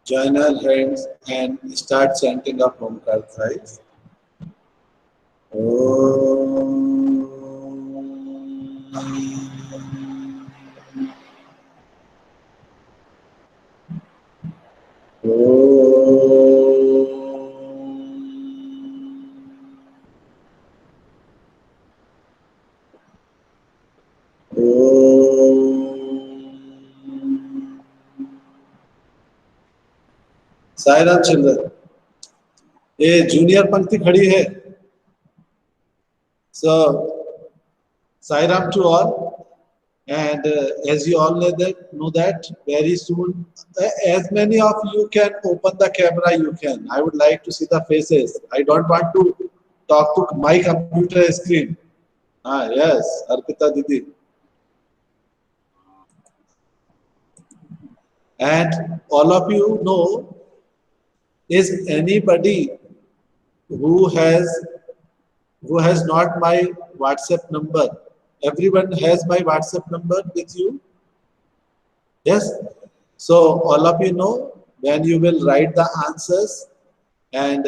Join our hands and start chanting of Omkar thrice. Sai Ram Chandra, ये junior पंक्ति खड़ी है. So, Sai Ram to all, and as you all know that very soon, as many of you can open the camera, you can. I would like to see the faces. I don't want to talk to my computer screen. Ah, yes, Arpita Didi. And all of you know, is anybody who has not my WhatsApp number? Everyone has my WhatsApp number with you? Yes. So all of you know, when you will write the answers and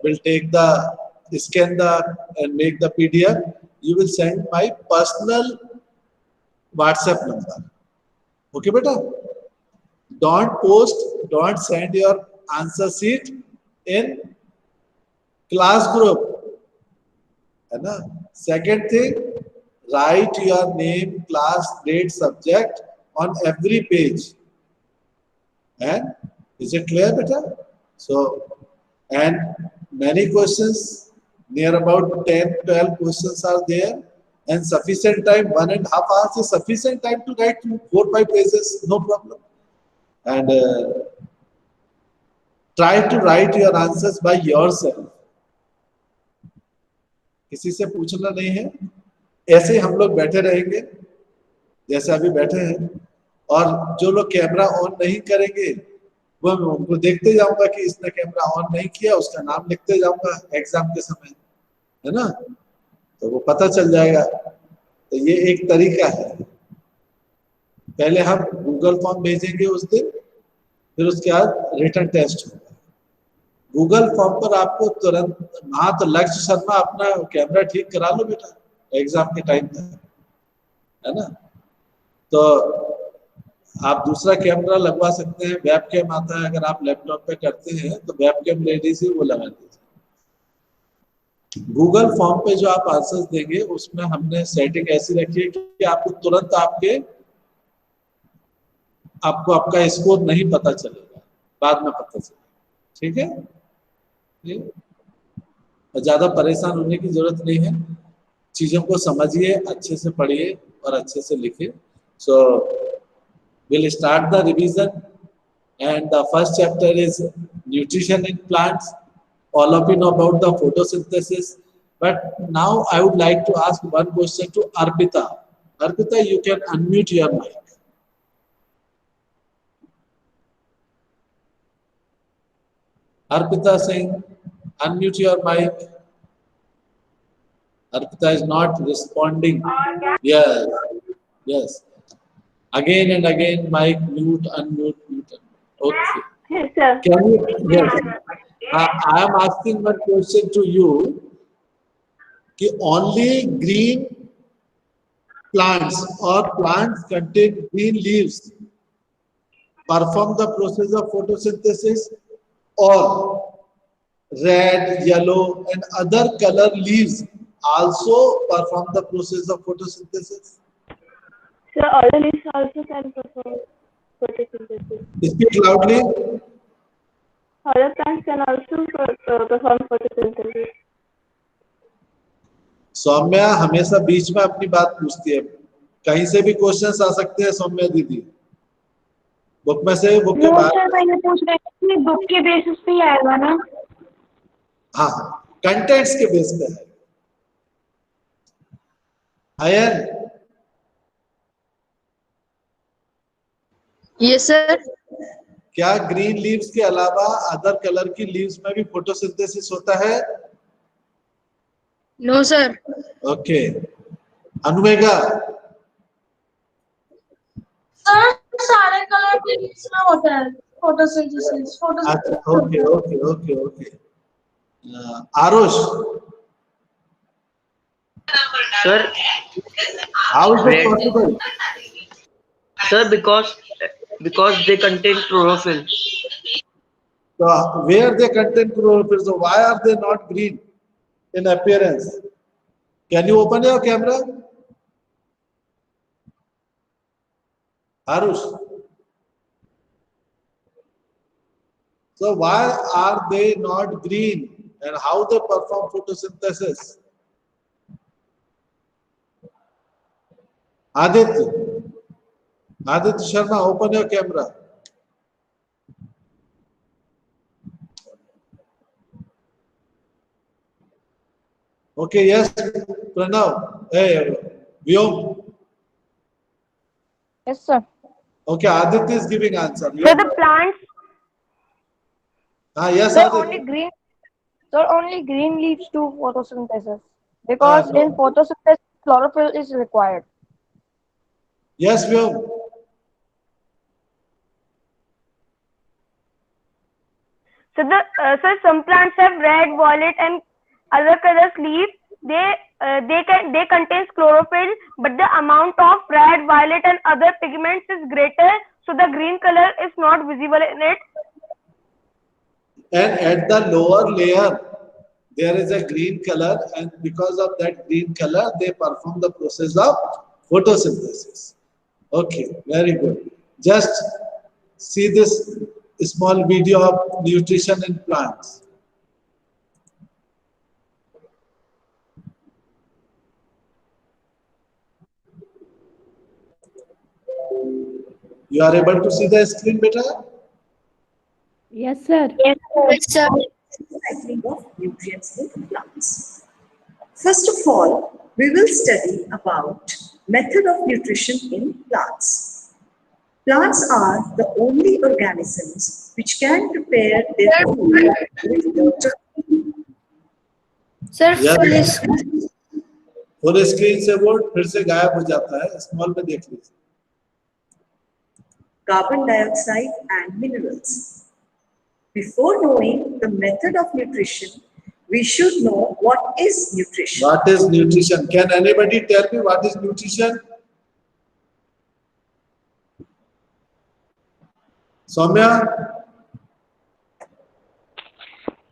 will take the scan the and make the PDF, you will send my personal WhatsApp number. Okay, beta? Don't send your answer sheet in class group. है ना? Second thing, write your name, class, date, subject on every page. And is it clear, beta? So, and many questions, near about 10, 12 questions are there, and sufficient time, 1.5 hours is sufficient time to write 4, 5 pages, no problem. And try to write your answers by yourself. किसी से पूछना नहीं है. ऐसे ही हम लोग बैठे रहेंगे जैसे अभी बैठे हैं, और जो लोग कैमरा ऑन नहीं करेंगे वो उनको देखते जाऊंगा कि इसने कैमरा ऑन नहीं किया, उसका नाम लिखते जाऊंगा एग्जाम के समय, है ना? तो वो पता चल जाएगा. तो ये एक तरीका है. पहले हम गूगल फॉर्म भेजेंगे उस दिन, फिर उसके बाद रिटन टेस्ट होगा. गूगल फॉर्म पर आपको तुरंत, हाँ, तो लक्ष्य शर्मा अपना कैमरा ठीक करा लो बेटा एग्जाम के टाइम तक, है ना? तो आप दूसरा कैमरा लगवा सकते हैं, वेब कैम आता है, अगर आप लैपटॉप पे करते हैं तो वेब कैम ले लीजिए, वो लगा दीजिए. गूगल फॉर्म पे जो आप आंसर्स देंगे उसमें हमने सेटिंग ऐसी रखी है कि आपको तुरंत आपको आपका स्कोर नहीं पता चलेगा, बाद में पता चलेगा. ठीक है? ज्यादा परेशान होने की जरूरत नहीं है. चीजों को समझिए, अच्छे से पढ़िए और अच्छे से लिखिए. सो we'll start the revision, and the first chapter is nutrition in plants. All of you know about the photosynthesis, but now I would like to ask one question to Arpita. Arpita, you can unmute your mic. Arpita Singh, unmute your mic. Arpita is not responding. Yes, yes. Again and again, mic mute, unmute, mute. Okay. Yes, sir. Can you? Yes. I am asking one question to you. कि only green plants or plants contain green leaves perform the process of photosynthesis, or red, yellow, and other color leaves also perform the process of photosynthesis? So all the leaves also can perform photosynthesis. Speak loudly. Other plants can also perform photosynthesis. Saumya हमेशा बीच में अपनी बात पूछती है. कहीं से भी questions आ सकते हैं सौम्या दीदी, बुक में से, बुक के बाद. मैं पूछ रही थी बुक के बेसिस पे ही आएगा ना? हाँ, कंटेंट्स के बेस पे है. आयन. Yes sir. क्या ग्रीन लीव्स के अलावा अदर कलर की लीव्स में भी फोटोसिंथेसिस होता है? No sir. ओके. अनुमेगा. सर सारे कलर के लीव्स में होता है. photosynthesis. Okay. Arush, Sir, how is it red. possible? Sir, because they contain chlorophyll. So where they contain chlorophyll, so why are they not green in appearance? Can you open your camera? Arush. So why are they not green and how they perform photosynthesis? Aditya. Aditya Sharma, open your camera. Okay, yes, Pranav. Hey, Vyom. Yes, sir. Okay, Aditya is giving answer. So the plants, Yes, sir, only Aditya. green, sir, only green leads to photosynthesis because in No. photosynthesis chlorophyll is required. Yes, Vyom. So some plants have red, violet, and other colors leaves. They contains chlorophyll, but the amount of red, violet, and other pigments is greater, so the green color is not visible in it. And at the lower layer, there is a green color, and because of that green color, they perform the process of photosynthesis. Okay, very good. Just see this small video of nutrition in plants. You are able to see the screen better? Yes, sir. Yes, sir. Cycling of nutrients in plants. First of all, we will study about method of nutrition in plants. Plants are the only organisms which can prepare their food with water. Sir, Yes. Full screen से board फिर से गायब हो जाता है, small में देख लीजिए. Carbon dioxide and minerals. Before knowing the method of nutrition, we should know what is nutrition. What is nutrition? Can anybody tell me what is nutrition? Soumya?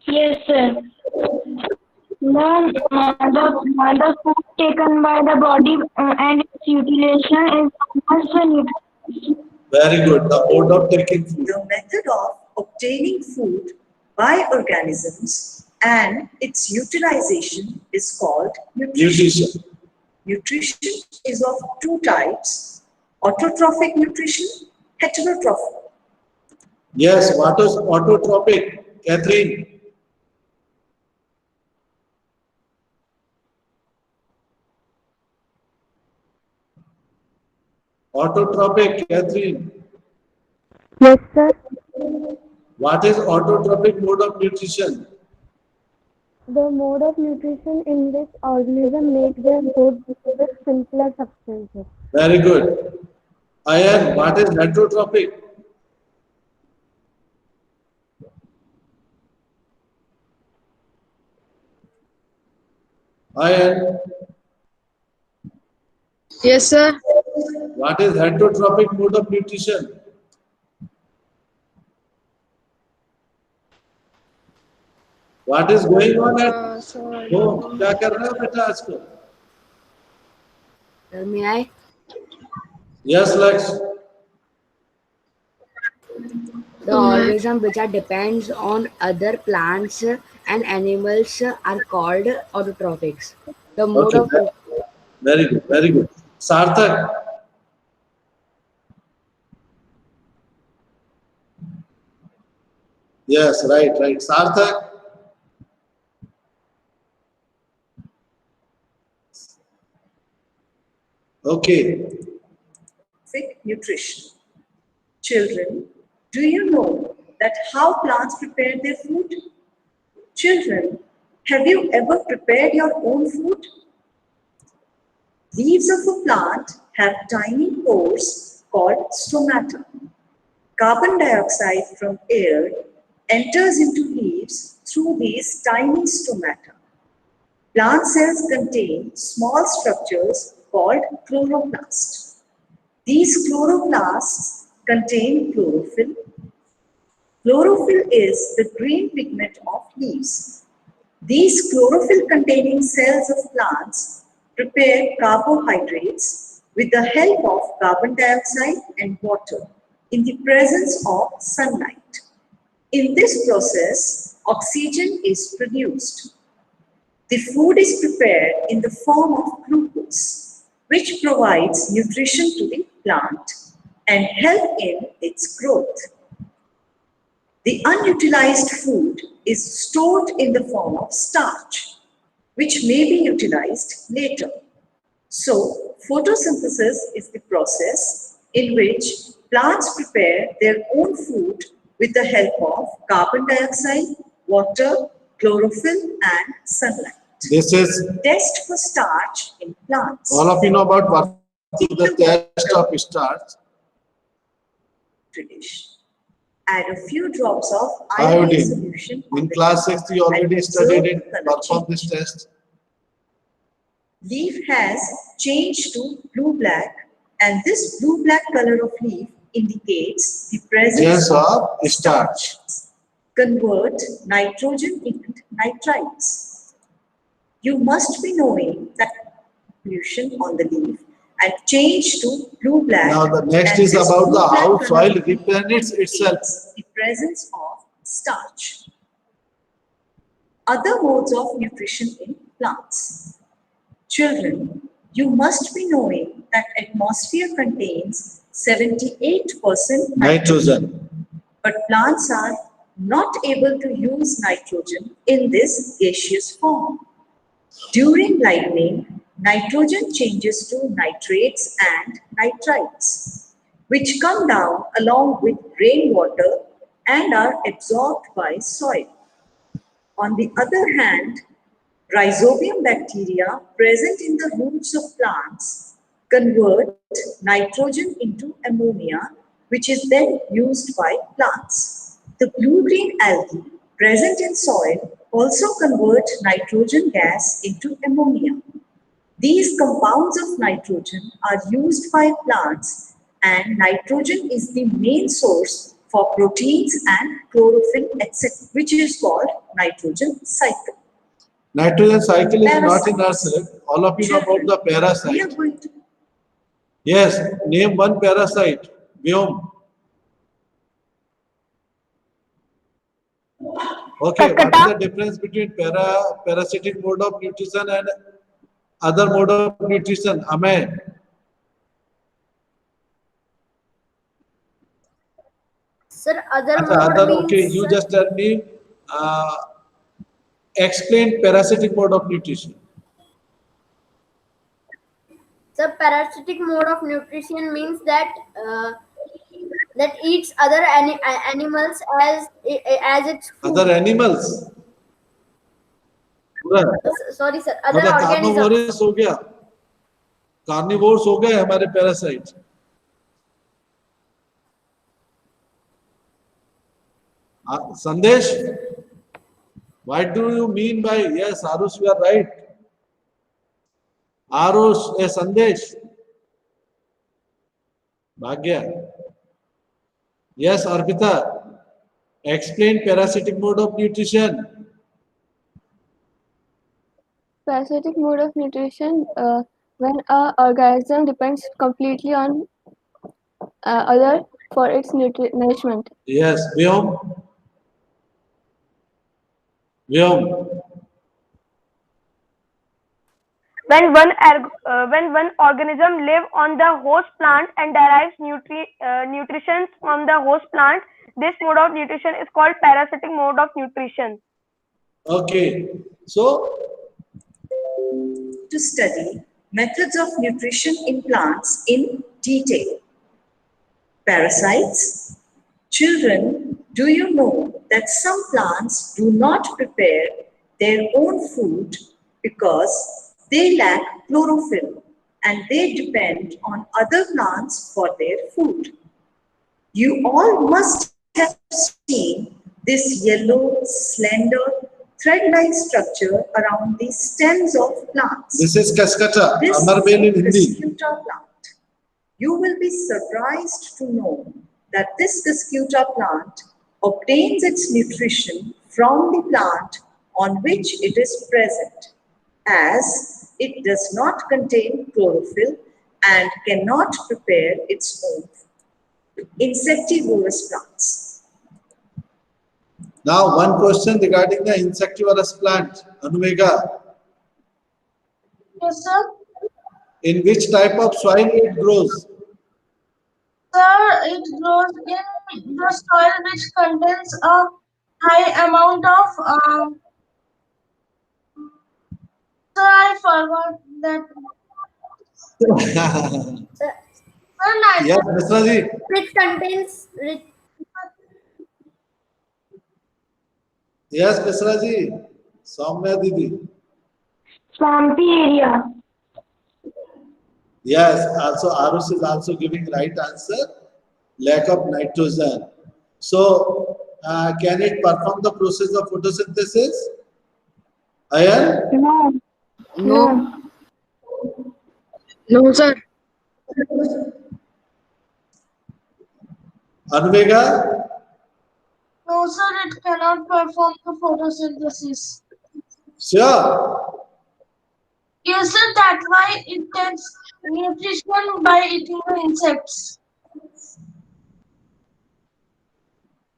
yes, sir. The food taken by the body and its utilization is known as the nutrition. Very good. The mode of taking food. The method of obtaining food by organisms and its utilization is called nutrition. Nutrition is of two types: autotrophic nutrition, heterotrophic. Yes, what is autotrophic? Catherine? Autotrophic, Catherine. Yes, sir. What is autotrophic mode of nutrition? The mode of nutrition in which organism make their food with simpler substances. Very good. Ayan, what is heterotrophic? Ayan, Yes, sir. what is heterotrophic mode of nutrition? What is going on at home? क्या कर रहे हो बेटा आजकल? May I? Yes, Lex. The organism which are depends on other plants and animals are called autotrophics. The mode Okay, of very good, very good. Sarthak. Yes, right. Sarthak. Okay. Nutrition. Children, do you know that how plants prepare their food? Children, have you ever prepared your own food? Leaves of a plant have tiny pores called stomata. Carbon dioxide from air enters into leaves through these tiny stomata. Plant cells contain small structures called chloroplasts. These chloroplasts contain chlorophyll. Chlorophyll is the green pigment of leaves. These chlorophyll-containing cells of plants prepare carbohydrates with the help of carbon dioxide and water in the presence of sunlight. In this process, oxygen is produced. The food is prepared in the form of glucose, which provides nutrition to the plant and help in its growth. The unutilized food is stored in the form of starch, which may be utilized later. So, photosynthesis is the process in which plants prepare their own food with the help of carbon dioxide, water, chlorophyll, and sunlight. This is Test for starch in plants. all of you know about what is the test of starch. Tradition. Add a few drops of Iodine. iodine solution on In the class leaf 6, you already and studied observe it. color Perform change. this test. Leaf has changed to blue-black, and this blue-black color of leaf indicates the presence Presence of of starch. Convert nitrogen into nitrites. You must be knowing that pollution on the leaf and change to blue-black. Now the next and is this about the blue-black how color soil of leaf replenishes itself. indicates the presence of starch. Other modes of nutrition in plants. Children, you must be knowing that atmosphere contains 78% Nitrogen. but plants are not able to use nitrogen in this gaseous form. During lightning, nitrogen changes to nitrates and nitrites, which come down along with rainwater and are absorbed by soil. On the other hand, rhizobium bacteria present in the roots of plants convert nitrogen into ammonia, which is then used by plants. The blue-green algae present in soil also convert nitrogen gas into ammonia. These compounds of nitrogen are used by plants, and nitrogen is the main source for proteins and chlorophyll, etc., which is called nitrogen cycle. Nitrogen cycle is not in our Parasites. syllabus. All of you know about the We are parasite. going to Yes, name one parasite. Vyom. Okay, what is Kaskata. the difference between parasitic mode of nutrition and other mode of nutrition? Amay. Sir, other Acha, mode other, means okay, you just tell me, explain parasitic mode of nutrition. the parasitic mode of nutrition means that that eats other animals as its food. Other animals. पूरा Sorry, sir. Other मतलब organisms. Carnivorous हो गया, carnivores हो गए हमारे parasite. Sandesh, what do you mean by yes, Arush, you are right. Arush, Sandesh, Bhagya. Yes, Arpita, explain parasitic mode of nutrition. Parasitic mode of nutrition when a organism depends completely on other for its nourishment. Yes, Vyom. Vyom. When one organism live on the host plant and derives nutrition from the host plant, this mode of nutrition is called parasitic mode of nutrition. Okay, so to study methods of nutrition in plants in detail. Parasites. Children, do you know that some plants do not prepare their own food because they lack chlorophyll and they depend on other plants for their food? You all must have seen this yellow, slender, thread-like structure around the stems of plants. This is Cascata, This Amarvel in is a Hindi. Cuscuta plant. You will be surprised to know that this Cuscuta plant obtains its nutrition from the plant on which it is present, as it does not contain chlorophyll and cannot prepare its own insectivorous plants. Now, one question regarding the insectivorous plant, Anumega. Yes, sir. In which type of soil it grows? Sir, it grows in the soil which contains a high amount of. Sir, I forgot that. Sir, Yes, Misra ji. Which contains rich. Yes, Misra ji. Soumya Didi. Swampy area. Yes, also Arus is also giving right answer. Lack of nitrogen. So, can it perform the process of photosynthesis? Ayan? No. No. No, sir. Anumega? no, sir, it cannot perform the photosynthesis. Sure. Yes, sir, that's why it gets nutrition by eating the insects.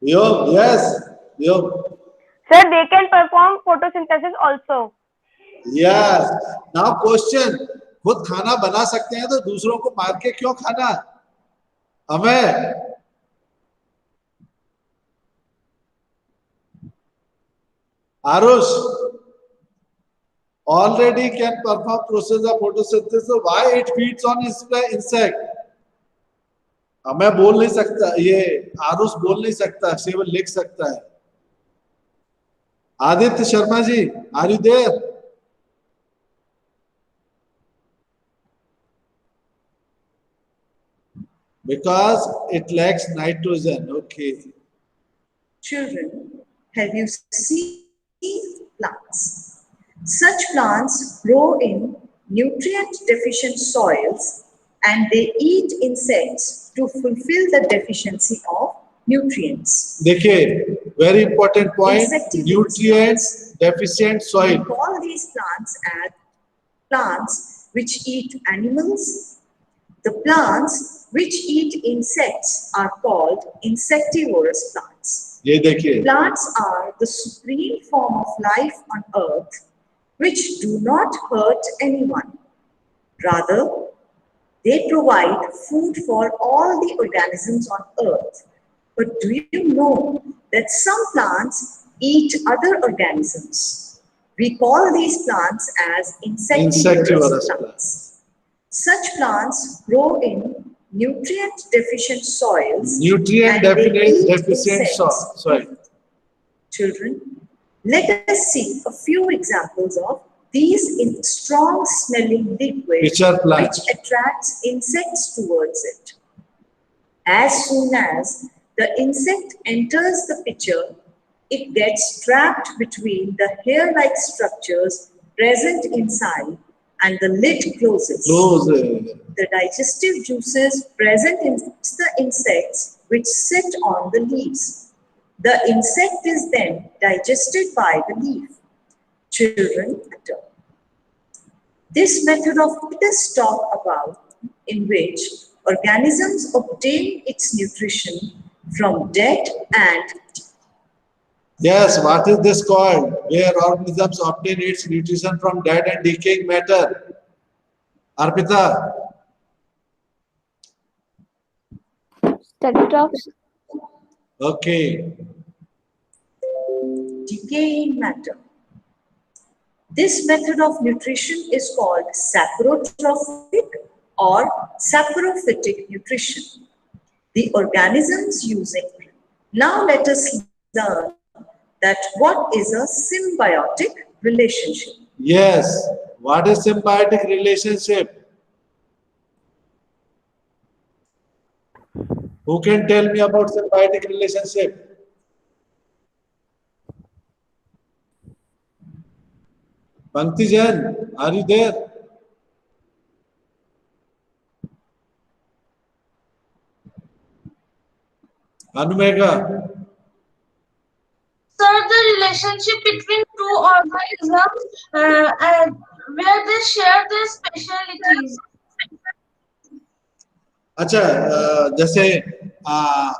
Yom, yes. Yom. Sir, they can perform photosynthesis also. Yes. Now question. खुद खाना बना सकते हैं तो दूसरों को मार के क्यों खाना? हमें Arush already can perform process of photosynthesis. So why it feeds on insect? मैं बोल नहीं सकता, ये आरुष बोल नहीं सकता, केवल लिख सकता है. Aditya Sharma ji, are you there? Because it lacks nitrogen. Okay. Children, have you seen plants? Such plants grow in nutrient-deficient soils and they eat insects to fulfill the deficiency of nutrients. देखिए, very important point. Insectivorous Nutrients deficient We soil. call these plants as plants which eat animals. The plants which eat insects are called insectivorous plants. ये देखिए. Plants are the supreme form of life on earth which do not hurt anyone. Rather, they provide food for all the organisms on earth. But do you know that some plants eat other organisms? We call these plants as insectivorous plants. Such plants grow in nutrient-deficient soils. Nutrient-deficient soil. Children, let us see a few examples of these strong-smelling liquids which attracts insects towards it. As soon as the insect enters the pitcher, it gets trapped between the hair-like structures present inside and the lid closes. The digestive juices present in the insects which sit on the leaves. The insect is then digested by the leaf. Children, this method of let us talk about in which organisms obtain its nutrition from dead and yes, what is this called? Where organisms obtain its nutrition from dead and decaying matter. Arpita. Saprotrophs. Okay. Decaying matter. This method of nutrition is called saprotrophic or saprophytic nutrition. The organisms using. Now let us learn that what is a symbiotic relationship. Yes. What is symbiotic relationship? Who can tell me about symbiotic relationship? Pankti Jain, are you there? Anumega. Sir, the relationship between two organisms where they share their specialities. अच्छा, जैसे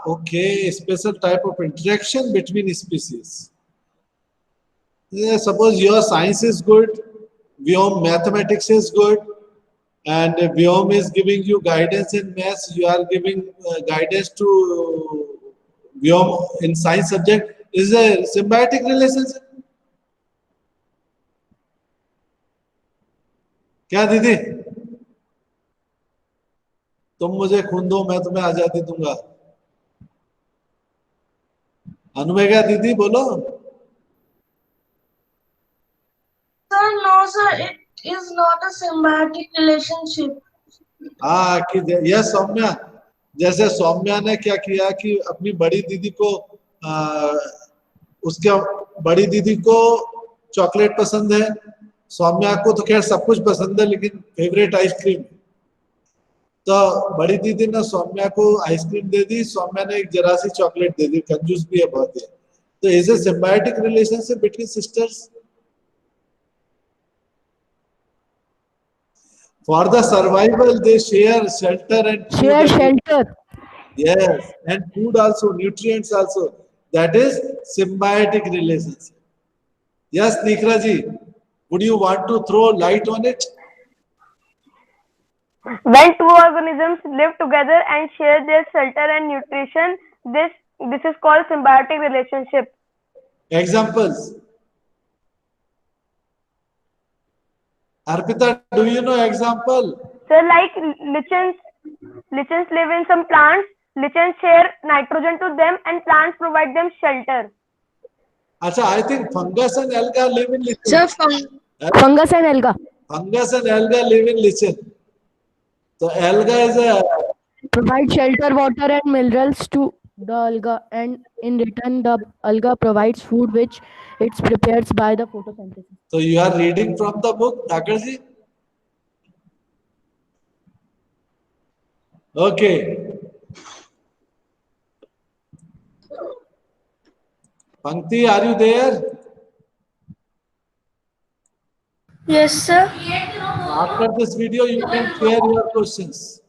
okay, special type of interaction between species. Yeah, suppose your science is good, Vyom mathematics is good, and Vyom is giving you guidance in maths, you are giving guidance to Vyom in science subject. Is a symbiotic relationship? क्या दीदी? तुम मुझे खून दो, मैं तुम्हें आजादी दूंगा. अनुमेगा दीदी बोलो. Sir, no, sir, it is not a symbiotic relationship. हाँ कि यह सौम्या, जैसे सौम्या ने क्या किया कि अपनी बड़ी दीदी को उसके बड़ी दीदी को चॉकलेट पसंद है, सौम्या को तो खैर सब कुछ पसंद है लेकिन फेवरेट आइसक्रीम. तो बड़ी दीदी ने सौम्या को आइसक्रीम दे दी, सौम्या ने एक जरा सी चॉकलेट दे दी, कंजूस भी है बहुत है. तो is a symbiotic relationship between sisters. For the survival, they share shelter and food. Share shelter. Yes, and food also, nutrients also. That is symbiotic relationship. Yes, Nikra ji, would you want to throw light on it? When two organisms live together and share their shelter and nutrition, this is called symbiotic relationship. Examples. Arpita, do you know example? So like lichens live in some plants. Lichens share nitrogen to them and plants provide them shelter. Acha, I think fungus and alga live in lichen. Sir, fungus and alga. Fungus and alga live in lichen. So alga is a... Provide shelter, water and minerals to the alga, and in return the alga provides food which it prepares by the photosynthesis. So you are reading from the book, Thakurji? Okay. Pankti, are you there? Yes, sir. After this video, you can share your questions.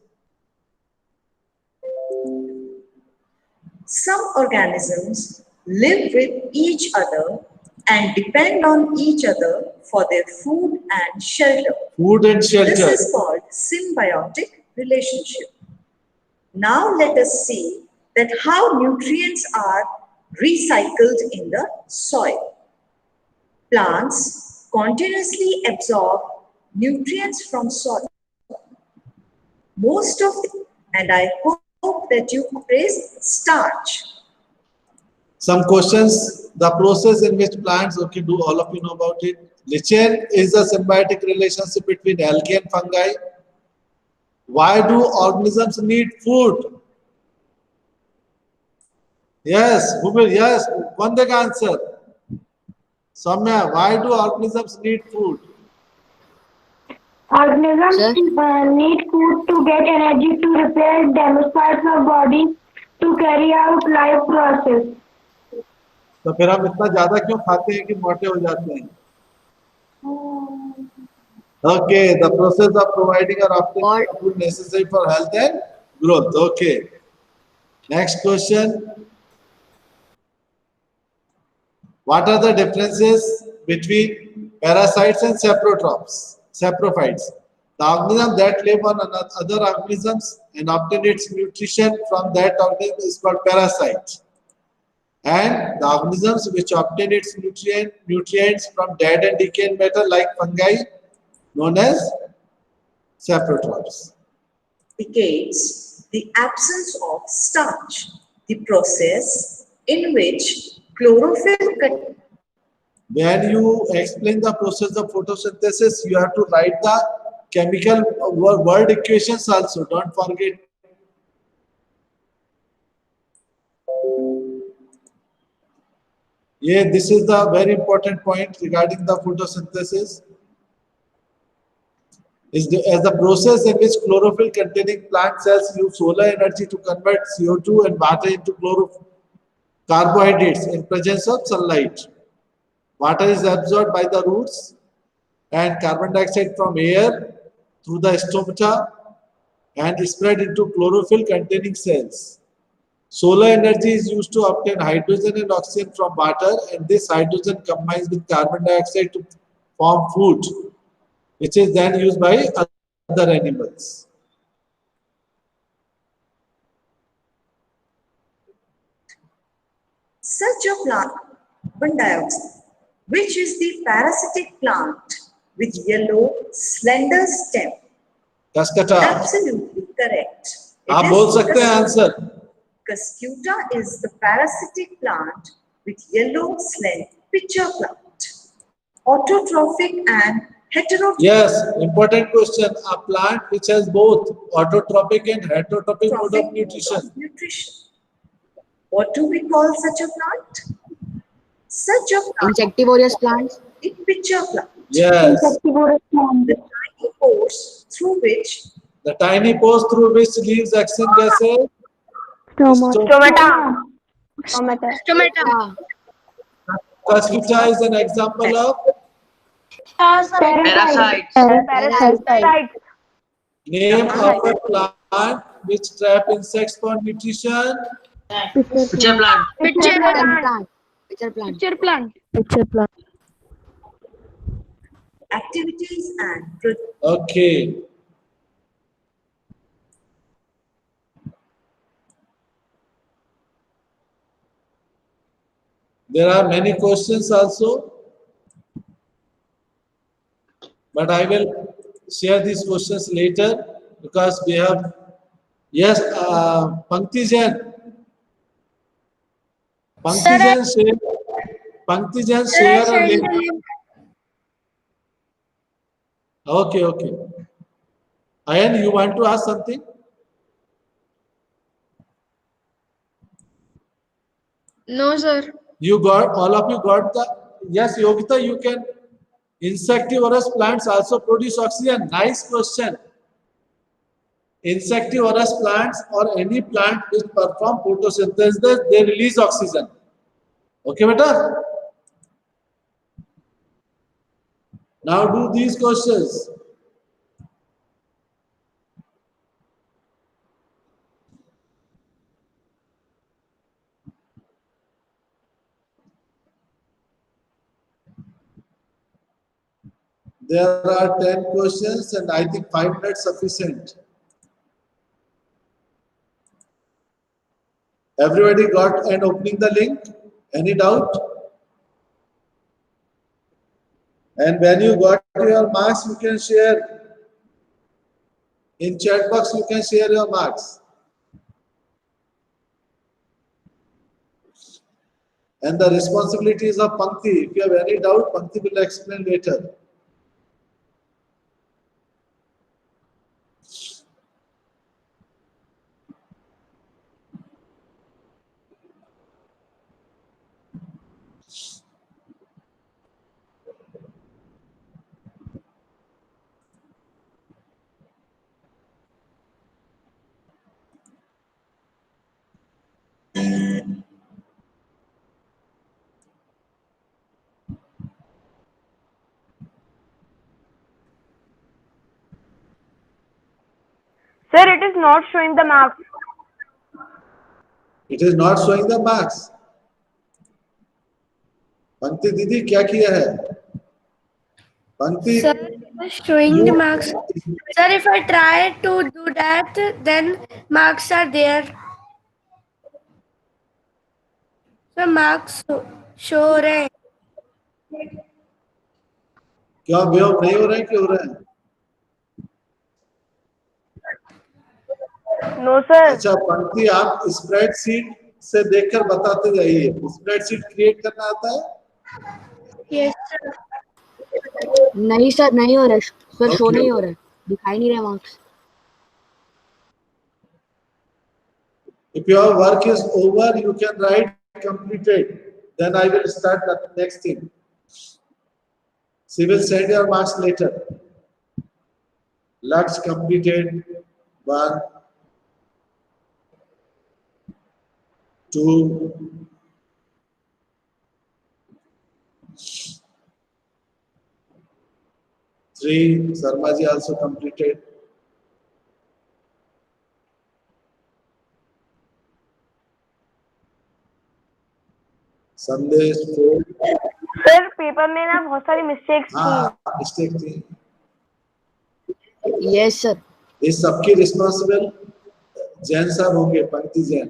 Some organisms live with each other and depend on each other for their food and shelter. Food and shelter. This is called symbiotic relationship. Now let us see that how nutrients are recycled in the soil. Plants continuously absorb nutrients from soil. Most of them, and I hope that you praise starch. Some questions. The process in which plants, okay, do all of you know about it? Lichen is a symbiotic relationship between algae and fungi. Why do organisms need food? Yes, who will? Yes, one the answer. Samya, why do organisms need food? Organisms need food to get energy to repair damaged parts of body to carry out life process. तो फिर हम इतना ज्यादा क्यों खाते हैं कि मोटे हो जाते हैं? Okay, the process of providing or obtaining the food necessary for health and growth. Okay. Next question. What are the differences between parasites and saprotrophs? Saprophytes. The organism that live on other organisms and obtain its nutrition from that organism is called parasite. And the organisms which obtain its nutrients from dead and decaying matter like fungi, known as saprotrophs. Indicates the absence of starch, the process in which chlorophyll. When you explain the process of photosynthesis, you have to write the chemical word equations also. Don't forget. Yeah, this is the very important point regarding the photosynthesis. As the process in which chlorophyll containing plant cells use solar energy to convert CO2 and water into carbohydrates in presence of sunlight. Water is absorbed by the roots and carbon dioxide from air through the stomata and spread into chlorophyll containing cells. Solar energy is used to obtain hydrogen and oxygen from water, and this hydrogen combines with carbon dioxide to form food, which is then used by other animals. Such a plant, carbon dioxide, which is the parasitic plant with yellow, slender stem. Cascata. Absolutely correct. आप बोल सकते हैं answer. Cuscuta is the parasitic plant with yellow, slender pitcher plant. Autotrophic and heterotrophic. Yes, important question. A plant which has both autotrophic and heterotrophic mode of nutrition. What do we call such a plant? Such a plant. Insectivorous plants. In pitcher plant. Yes. Insectivorous plant. The tiny pores through which. The tiny pores through which leaves oxygen gases. Stomata. Cuscuta is an example of Parasites. Parasites. Name of a plant which trap insects for nutrition. Pitcher plant. Pitcher plant. Activities and. Okay. There are many questions also, but I will share these questions later because we have, yes, Pankti Jain. Pankti Jain, share a link. Okay. Ayan, you want to ask something? No, sir. You got, all of you got the, yes, Yogita, you can, insectivorous plants also produce oxygen. Nice question. Insectivorous plants or any plant which perform photosynthesis, they release oxygen. Okay, beta? Now do these questions. There are 10 questions and I think 5 minutes sufficient. Everybody got an opening the link? Any doubt? And when you got your marks, you can share. In chat box, you can share your marks. And the responsibilities of Pankti. If you have any doubt, Pankti will explain later. Sir, it is not showing the marks. It is not showing the marks. Pankti Didi, क्या किया है? Pankti. Sir, it was showing the marks. Sir, if I try to do that, then marks are there. So marks show रहे हैं. क्या बेहोश नहीं हो रहे हैं? क्यों हो रहे हैं? No, sir. अच्छा पंक्ति आप स्प्रेडशीट से देखकर बताते जाइए. स्प्रेडशीट क्रिएट करना आता है? Yes, sir. नहीं सर, नहीं हो रहा सर, शो नहीं हो रहा, दिखाई नहीं रहा marks. If your work is over, you can write completed. Then I will start the next thing. She will send your marks later. Lux completed 1, 2, 3. Sarmaji also completed. संदेश 4. सर पेपर में ना बहुत सारी मिस्टेक्स थी। हाँ, mistake थी। Yes sir. इस सबकी रिस्पॉन्सिबल जैन साहब होंगे, पंक्ति जैन।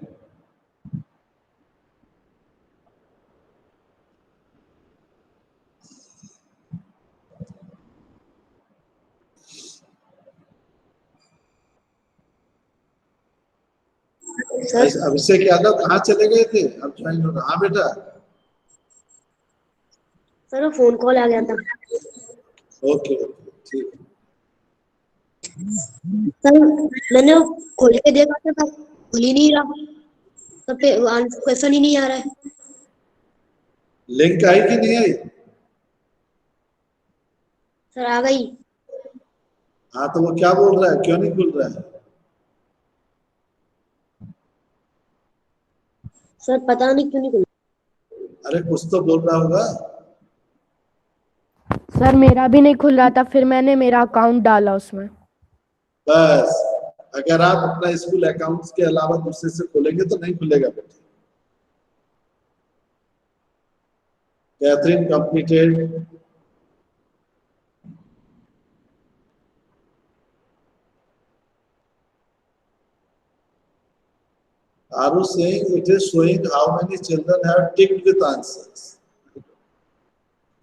अभिषेक यादव कहाँ चले गए थे? अब ज्वाइन होना। हाँ बेटा। सर फोन कॉल आ गया था। ओके ठीक। सर मैंने खोल के देखा था, खुल ही नहीं रहा, तो क्वेश्चन ही नहीं आ रहा है। लिंक आई कि नहीं आई? सर आ गई। हाँ तो वो क्या बोल रहा है, क्यों नहीं खुल रहा है? सर पता नहीं क्यों नहीं खुल। अरे कुछ तो बोल रहा होगा। सर मेरा भी नहीं खुल रहा था, फिर मैंने मेरा अकाउंट डाला उसमें। बस अगर आप अपना स्कूल अकाउंट्स के अलावा दूसरे से खोलेंगे तो नहीं खुलेगा बेटा। Catherine completed. Aru saying it is showing how many children have ticked with answers.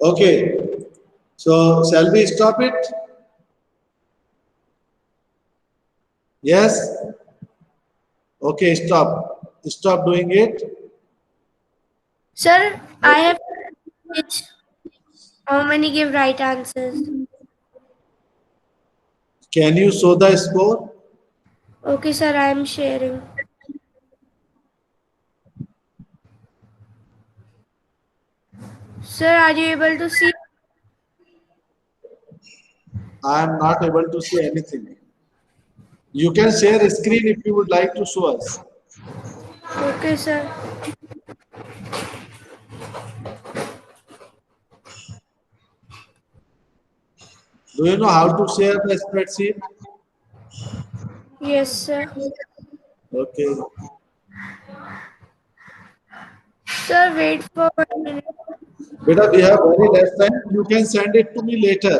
Okay, so shall we stop it? Yes? Okay, stop. Stop doing it. Sir, I have how many give right answers? Can you show the score? Okay, sir, I am sharing. Sir, are you able to see? I am not able to see anything. You can share a screen if you would like to show us. Okay, sir. Do you know how to share the spreadsheet? Yes, sir. Okay. Sir, wait for 1 minute. Beta, we have very less time. You can send it to me later.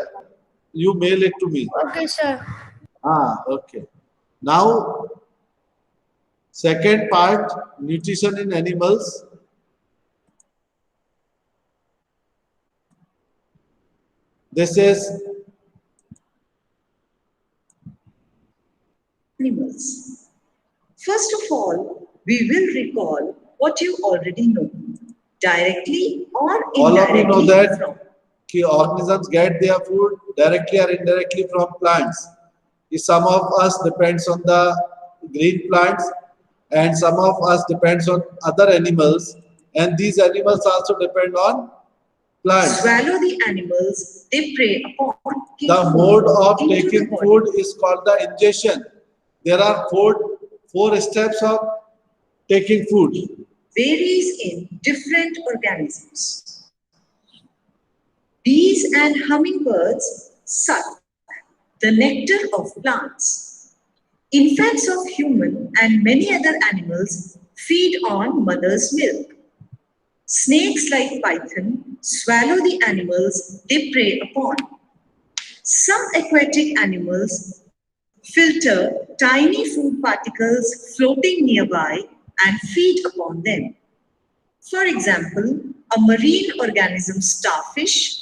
You mail it to me. Okay, sir. Okay. Now, second part, nutrition in animals. This is animals. First of all, we will recall what you already know, directly or indirectly. All of you know that organisms get their food directly or indirectly from plants. Some of us depends on the green plants and some of us depends on other animals, and these animals also depend on plants. Swallow the animals they prey upon. The mode of taking food is called the ingestion. There are four steps of taking food. Varies in different organisms. Bees and hummingbirds suck the nectar of plants. Infants of human and many other animals feed on mother's milk. Snakes like python swallow the animals they prey upon. Some aquatic animals filter tiny food particles floating nearby and feed upon them. For example, a marine organism starfish.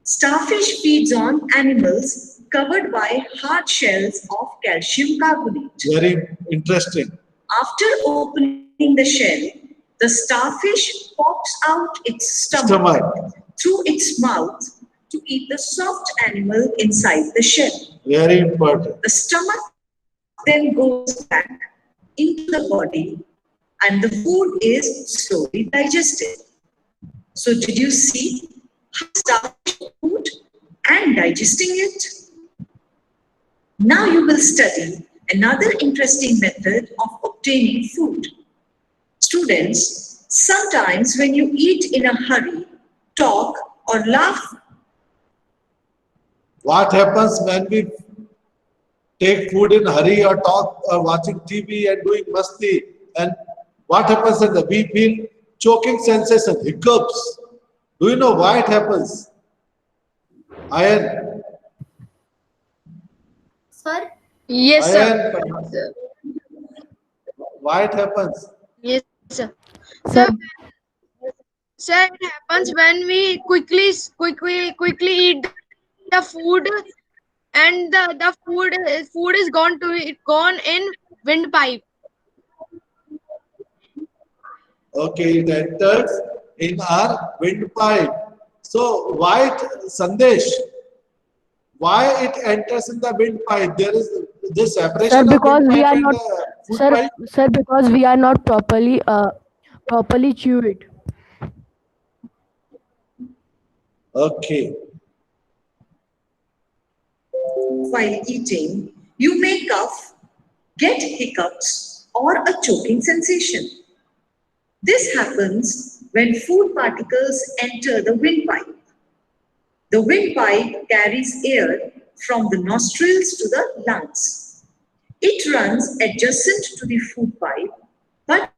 Starfish feeds on animals covered by hard shells of calcium carbonate. Very interesting. After opening the shell, the starfish pops out its stomach through its mouth to eat the soft animal inside the shell. Very important. The stomach then goes back into the body and the food is slowly digested. So did you see how starving food and digesting it? Now you will study another interesting method of obtaining food. Students, sometimes when you eat in a hurry, talk or laugh. What happens when we take food in hurry or talk or watching TV and doing masti? And what happens is that we feel choking sensation, hiccups. Do you know why it happens? Ayan. Sir? Yes, Ayan, sir. why it happens? Yes, sir. Sir, Sir, it happens when we quickly eat the food, and the food is gone in windpipe. Okay, it enters in our windpipe. So why it, Sandesh? Why it enters in the windpipe? There is this separation sir, of because we windpipe are and not, food sir, pipe. sir, because we are not properly chew it. Okay. While eating, you may cough, get hiccups, or a choking sensation. This happens when food particles enter the windpipe. The windpipe carries air from the nostrils to the lungs. It runs adjacent to the food pipe, but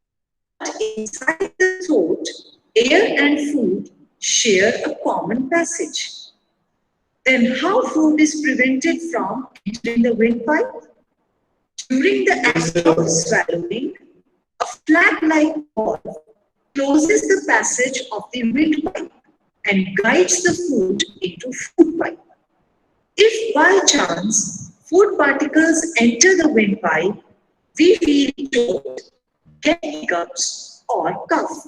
inside the throat, air and food share a common passage. Then how food is prevented from entering the windpipe? During the act of swallowing, a flap-like valve closes the passage of the windpipe and guides the food into food pipe. If by chance food particles enter the windpipe, we feel choked, get hiccups, or cough.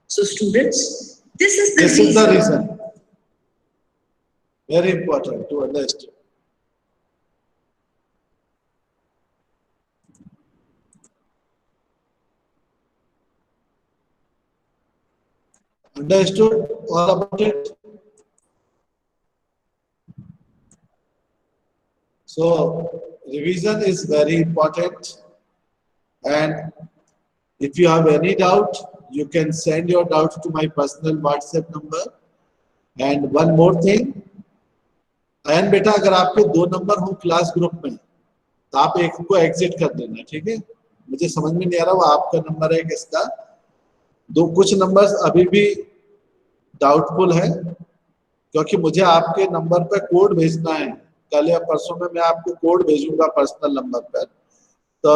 So students, this is the reason. Very important to understand. Understood all about it? So revision is very important, and if you have any doubt, you can send your doubts to my personal WhatsApp number. And one more thing, अयन बेटा अगर आपके 2 number हो class group में तो आप एक को exit कर देना, ठीक है? मुझे समझ में नहीं आ रहा वो आपका नंबर है किसका। दो कुछ नंबर्स अभी भी डाउटफुल है क्योंकि मुझे आपके नंबर पर कोड भेजना है। कल या परसों में मैं आपको कोड भेजूंगा पर्सनल नंबर पर, तो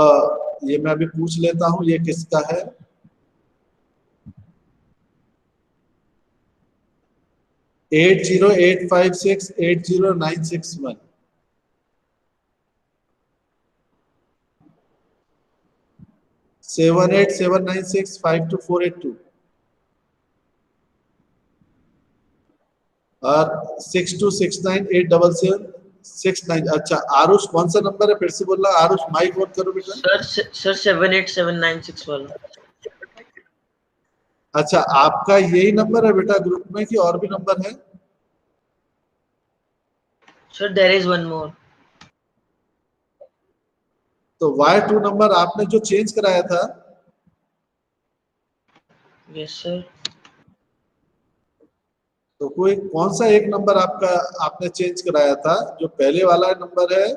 ये मैं अभी पूछ लेता हूँ ये किसका है। एट 8085680961 7879652482 और 62698776 अच्छा आरुष कौन सा नंबर है फिर से बोलना आरुष माइक ऑन करो बेटा। सर 787961 वाला। अच्छा आपका यही नंबर है बेटा ग्रुप में कि और भी नंबर है? Sir there is one more. तो Y2 नंबर आपने जो चेंज कराया था? Yes sir. तो कोई कौन सा एक नंबर आपका आपने चेंज कराया था? जो पहले वाला नंबर है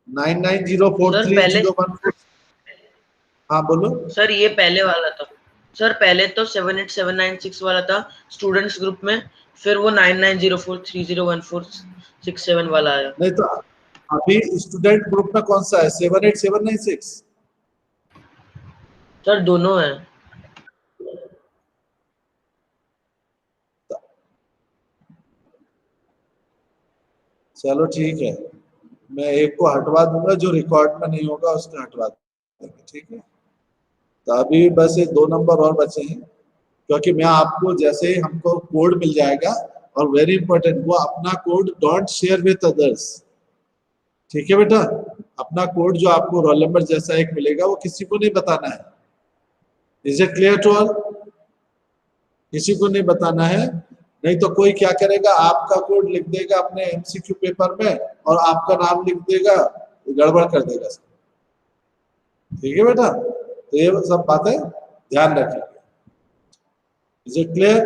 99043014। हाँ बोलो सर ये पहले वाला था सर। पहले तो 78796 वाला था स्टूडेंट्स ग्रुप में, फिर वो 9904301467 वाला आया। नहीं तो अभी स्टूडेंट ग्रुप में कौन सा है? 78796 सर दोनों है। चलो ठीक है, मैं एक को हटवा दूंगा, जो रिकॉर्ड में नहीं होगा उसको हटवा देंगे, ठीक है? तो अभी बस ये 2 नंबर और बचे हैं क्योंकि मैं आपको जैसे ही हमको कोड मिल जाएगा, और वेरी इंपॉर्टेंट वो अपना code don't share with others, ठीक है बेटा? अपना कोड जो आपको रोल नंबर जैसा एक मिलेगा वो किसी को नहीं बताना है। Is it clear to all? किसी को नहीं बताना है, नहीं तो कोई क्या करेगा, आपका कोड लिख देगा अपने एमसीक्यू पेपर में और आपका नाम लिख देगा, गड़बड़ कर देगा सब। ठीक है बेटा, तो ये सब बातें ध्यान रखिएगा। Is it clear?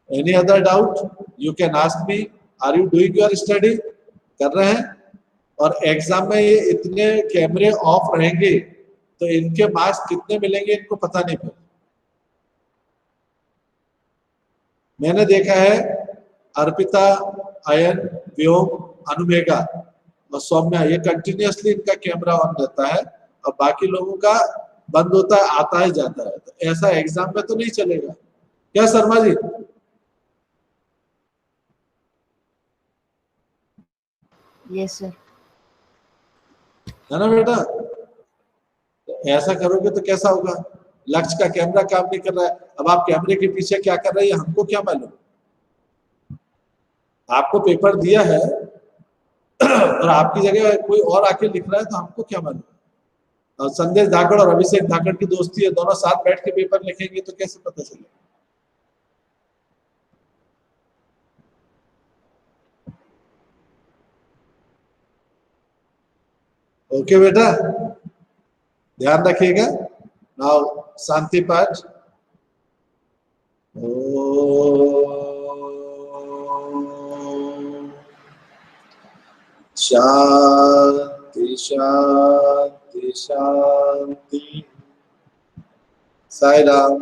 Any other doubt you can ask me. Are you doing your study? कर रहे हैं? और एग्जाम में ये इतने कैमरे ऑफ रहेंगे तो इनके मार्क्स कितने मिलेंगे इनको पता नहीं पड़ेगा। मैंने देखा है अर्पिता, अयन, व्योम, अनुमेगा और सौम्या, ये कंटिन्यूअसली इनका कैमरा ऑन रहता है और बाकी लोगों का बंद होता है, आता है जाता है। तो ऐसा एग्जाम में तो नहीं चलेगा क्या शर्मा जी? Yes sir. है ना बेटा? तो ऐसा करोगे तो कैसा होगा? लक्ष्य का कैमरा काम नहीं कर रहा है, अब आप कैमरे के पीछे क्या कर रहे हैं हमको क्या मालूम? आपको पेपर दिया है और आपकी जगह कोई और आके लिख रहा है तो हमको क्या मालूम? और संदेश धाकड़ और अभिषेक धाकड़ की दोस्ती है, दोनों साथ बैठ के पेपर लिखेंगे तो कैसे पता चलेगा? ओके बेटा, ध्यान रखिएगा। नाउ शांति पाठ। शांति शांति शांति। साई राम।